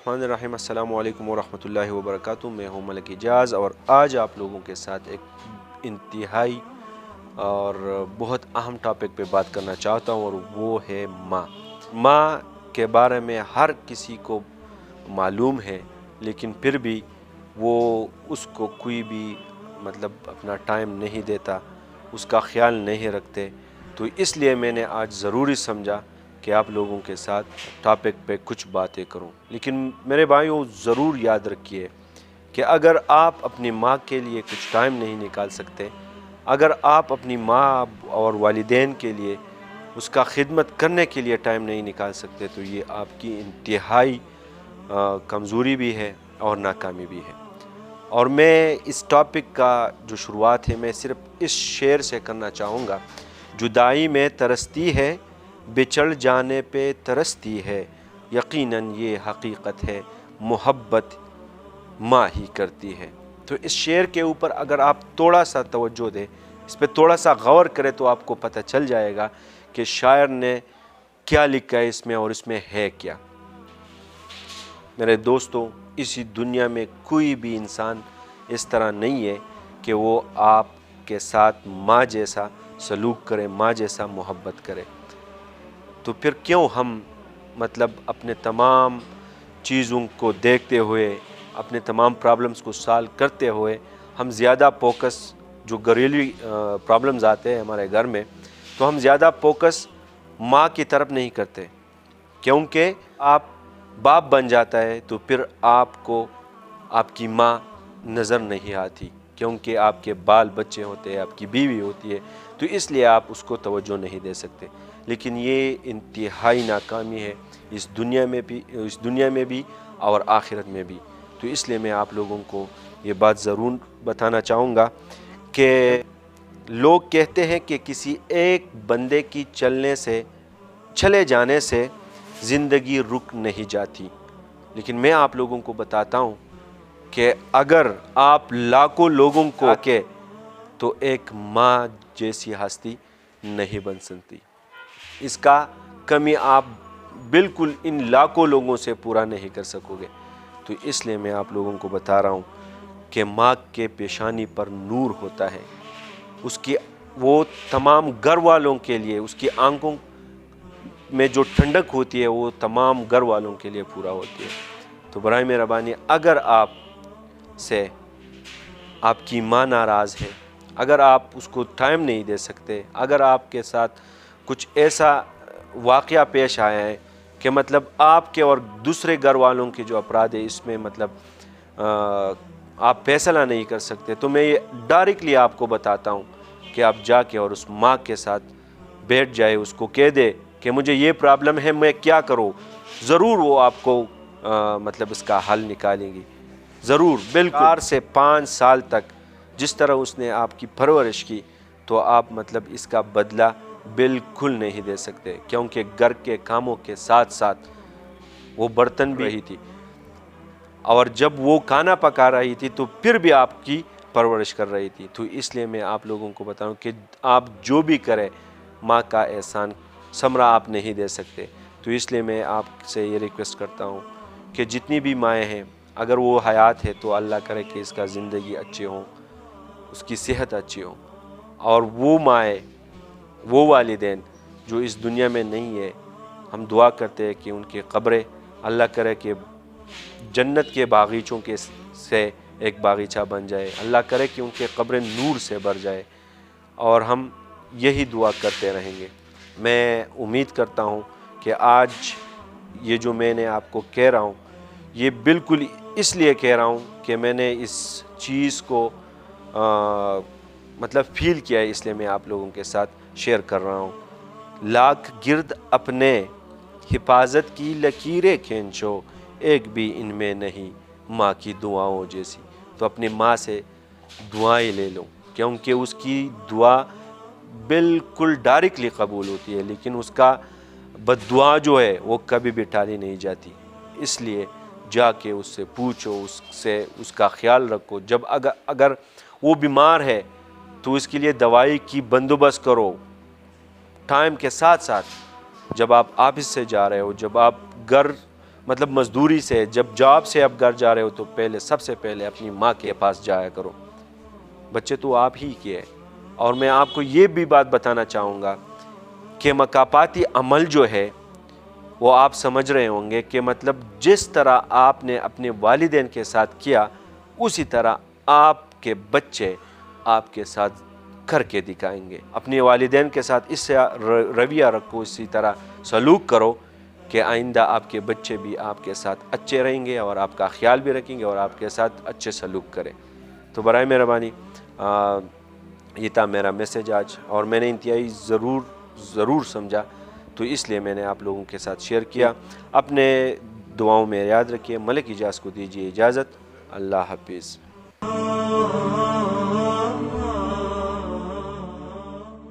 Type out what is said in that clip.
बिस्मिल्लाहिर्रहमानिर्रहीम। अस्सलामु अलैकुम वरहमतुल्लाहि वबरकातुहू। मैं हूँ मलिक इजाज़ और आज आप लोगों के साथ एक इंतहाई और बहुत अहम टॉपिक पे बात करना चाहता हूँ और वो है माँ। माँ के बारे में हर किसी को मालूम है, लेकिन फिर भी वो उसको कोई भी अपना टाइम नहीं देता, उसका ख्याल नहीं रखते। तो इसलिए मैंने आज ज़रूरी समझा कि आप लोगों के साथ टॉपिक पे कुछ बातें करूं। लेकिन मेरे भाइयों, ज़रूर याद रखिए कि अगर आप अपनी माँ के लिए कुछ टाइम नहीं निकाल सकते, अगर आप अपनी माँ और वालिदैन के लिए उसका खिदमत करने के लिए टाइम नहीं निकाल सकते, तो ये आपकी इंतहाई कमज़ोरी भी है और नाकामी भी है। और मैं इस टॉपिक का जो शुरुआत है मैं सिर्फ इस शेर से करना चाहूँगा, जुदाई में तरसती है, बिछड़ जाने पे तरसती है, यकीनन ये हकीकत है, मोहब्बत माँ ही करती है। तो इस शेर के ऊपर अगर आप थोड़ा सा तवज्जो दें, इस पर थोड़ा सा गौर करें, तो आपको पता चल जाएगा कि शायर ने क्या लिखा है इसमें और इसमें है क्या। मेरे दोस्तों, इसी दुनिया में कोई भी इंसान इस तरह नहीं है कि वो आपके साथ माँ जैसा सलूक करे, माँ जैसा मोहब्बत करे। तो फिर क्यों हम अपने तमाम चीज़ों को देखते हुए, अपने तमाम प्रॉब्लम्स को सॉल्व करते हुए, हम ज़्यादा फोकस जो घरेलू प्रॉब्लम्स आते हैं हमारे घर में, तो हम ज़्यादा फोकस माँ की तरफ नहीं करते। क्योंकि आप बाप बन जाता है तो फिर आपको आपकी माँ नज़र नहीं आती, क्योंकि आपके बाल बच्चे होते हैं, आपकी बीवी होती है, तो इसलिए आप उसको तवज्जो नहीं दे सकते। लेकिन ये इंतहाई नाकामी है इस दुनिया में भी और आखिरत में भी। तो इसलिए मैं आप लोगों को ये बात ज़रूर बताना चाहूँगा कि लोग कहते हैं कि किसी एक बंदे की चले जाने से ज़िंदगी रुक नहीं जाती, लेकिन मैं आप लोगों को बताता हूँ कि अगर आप लाखों लोगों को के तो एक माँ जैसी हस्ती नहीं बन सकती। इसका कमी आप बिल्कुल इन लाखों लोगों से पूरा नहीं कर सकोगे। तो इसलिए मैं आप लोगों को बता रहा हूँ कि माँ के पेशानी पर नूर होता है, उसकी वो तमाम घर वालों के लिए, उसकी आंखों में जो ठंडक होती है वो तमाम घर वालों के लिए पूरा होती है। तो बराए मेहरबानी, अगर आप से आपकी माँ नाराज़ है, अगर आप उसको टाइम नहीं दे सकते, अगर आपके साथ कुछ ऐसा वाक़या पेश आया है कि आपके और दूसरे घर वालों के जो अपराध है इसमें आप फैसला नहीं कर सकते, तो मैं ये डायरेक्टली आपको बताता हूँ कि आप जाके और उस माँ के साथ बैठ जाए, उसको कह दे कि मुझे ये प्रॉब्लम है, मैं क्या करूँ। ज़रूर वो आपको इसका हल निकालेंगी, ज़रूर, बिल्कुल। 4 से 5 साल तक जिस तरह उसने आपकी परवरिश की, तो आप इसका बदला बिल्कुल नहीं दे सकते, क्योंकि घर के कामों के साथ साथ वो बर्तन भी रही थी, और जब वो खाना पका रही थी तो फिर भी आपकी परवरिश कर रही थी। तो इसलिए मैं आप लोगों को बताऊं कि आप जो भी करें, माँ का एहसान समरा आप नहीं दे सकते। तो इसलिए मैं आपसे ये रिक्वेस्ट करता हूँ कि जितनी भी माएँ हैं, अगर वो हयात है तो अल्लाह करे कि इसका ज़िंदगी अच्छी हो, उसकी सेहत अच्छी हो, और वो माएँ, वो वालिदैन जो इस दुनिया में नहीं है, हम दुआ करते हैं कि उनकी कब्रें अल्लाह करे कि जन्नत के बागीचों के से एक बागीचा बन जाए, अल्लाह करे कि उनके कब्रें नूर से भर जाए, और हम यही दुआ करते रहेंगे। मैं उम्मीद करता हूँ कि आज ये जो मैंने आपको कह रहा हूँ, ये बिल्कुल इसलिए कह रहा हूँ कि मैंने इस चीज़ को फ़ील किया है, इसलिए मैं आप लोगों के साथ शेयर कर रहा हूँ। लाख गिर्द अपने हिफाजत की लकीरें खींचो, एक भी इनमें नहीं माँ की दुआओं जैसी। तो अपनी माँ से दुआएं ले लो, क्योंकि उसकी दुआ बिल्कुल डायरेक्टली कबूल होती है, लेकिन उसका बद्दुआ जो है वो कभी भी टाली नहीं जाती। इसलिए जाके उससे पूछो, उससे उसका ख्याल रखो। जब अगर वो बीमार है तो इसके लिए दवाई की बंदोबस्त करो टाइम के साथ साथ। जब आप ऑफिस से जा रहे हो, जब आप घर مطلب مزدوری سے، جب جاب سے اب گھر جا رہے ہو تو پہلے سب سے پہلے اپنی ماں کے پاس جایا کرو. بچے تو آپ ہی کے ہیں. اور میں آپ کو یہ بھی بات بتانا چاہوں گا کہ مکافاتی عمل جو ہے وہ آپ سمجھ رہے ہوں گے کہ مطلب جس طرح آپ نے اپنے والدین کے ساتھ کیا اسی طرح آپ کے بچے آپ کے ساتھ کر کے دکھائیں گے. اپنے والدین کے ساتھ اس سے رویہ رکھو، اسی طرح سلوک کرو کہ آئندہ آپ کے بچے بھی آپ کے ساتھ اچھے رہیں گے اور آپ کا خیال بھی رکھیں گے اور آپ کے ساتھ اچھے سلوک کریں. تو برائے مہربانی یہ تھا میرا میسیج آج، اور میں نے انتہائی ضرور سمجھا تو اس لیے میں نے آپ لوگوں کے ساتھ شیئر کیا. اپنے دعاؤں میں یاد رکھیے. ملک اجاز کو دیجیے اجازت. اللہ حافظ.